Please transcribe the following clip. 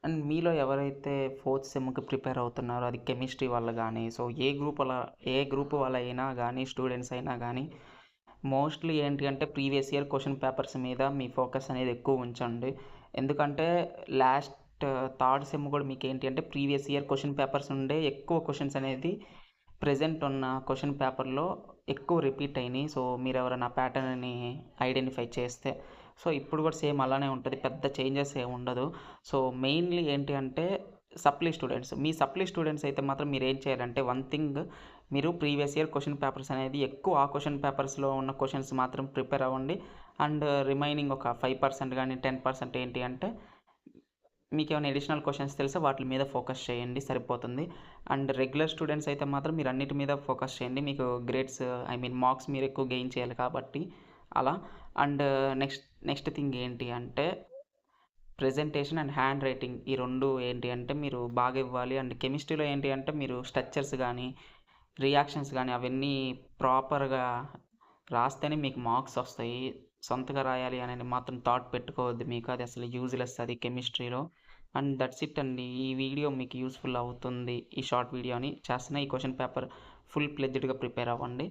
And మీలో ఎవరైతే fourth సెమ్‌కి prepare అవుతున్నారో అది కెమిస్ట్రీ వాళ్ళు గానీ, సో ఏ గ్రూప్ వాళ్ళైనా గానీ, స్టూడెంట్స్ అయినా గానీ, మోస్ట్‌లీ ఏంటి అంటే ప్రీవియస్ ఇయర్ క్వెషన్ పేపర్స్ మీద మీ ఫోకస్ అనేది ఎక్కువ ఉంచండి. ఎందుకంటే లాస్ట్ థర్డ్ సెమ్ కూడా మీకేంటి అంటే ప్రీవియస్ ఇయర్ క్వెషన్ పేపర్స్ నుండే ఎక్కువ క్వెషన్స్ అనేది ప్రెజెంట్ ఉన్న క్వెషన్ పేపర్‌లో ఎక్కువ రిపీట్ అయినాయి. సో మీరెవరైనా ప్యాటర్న్‌ని ఐడెంటిఫై చేస్తే. సో ఇప్పుడు కూడా సేమ్ అలానే ఉంటది. పెద్ద చేంజెస్ ఏమి ఉండదు. సో మెయిన్‌లీ ఏంటి అంటే మీ సప్లీ స్టూడెంట్స్ అయితే మాత్రం మీరేం చేయాలంటే వన్ థింగ్, మీరు ప్రీవియస్ ఇయర్ క్వెషన్ పేపర్స్ అనేది ఎక్కువ ఆ క్వెషన్ పేపర్స్‌లో ఉన్న క్వెషన్స్ మాత్రం ప్రిపేర్ అవ్వండి. అండ్ రిమైనింగ్ ఒక 5% గానీ, 10% ఏంటి అంటే మీకేమైనా అడిషనల్ క్వెషన్స్ తెలిస్తే వాటి మీద ఫోకస్ చేయండి సరిపోతుంది. అండ్ రెగ్యులర్ స్టూడెంట్స్ అయితే మాత్రం మీరు అన్నిటి మీద ఫోకస్ చేయండి. మీకు గ్రేడ్స్ మార్క్స్ మీరు ఎక్కువ గెయిన్ చేయాలి కాబట్టి అలా. అండ్ నెక్స్ట్ థింగ్ ఏంటి అంటే ప్రెజెంటేషన్ అండ్ హ్యాండ్ రైటింగ్ ఈ 2 ఏంటి అంటే మీరు బాగా ఇవ్వాలి. అండ్ కెమిస్ట్రీలో ఏంటి అంటే మీరు స్ట్రక్చర్స్ గానీ, రియాక్షన్స్ గానీ అవన్నీ ప్రాపర్‌గా రాస్తేనే మీకు మార్క్స్ వస్తాయి. సొంతగా రాయాలి అనేది మాత్రం థాట్ పెట్టుకోవద్దు మీకు. అది అసలు యూజ్‌లెస్ అది కెమిస్ట్రీలో. అండ్ దట్స్ ఇట్ అండి. ఈ వీడియో మీకు యూజ్‌ఫుల్ అవుతుంది. ఈ షార్ట్ వీడియో అని చేస్తున్నా. ఈ క్వెషన్ పేపర్ ఫుల్ ప్లెడ్జ్డ్‌గా ప్రిపేర్ అవ్వండి.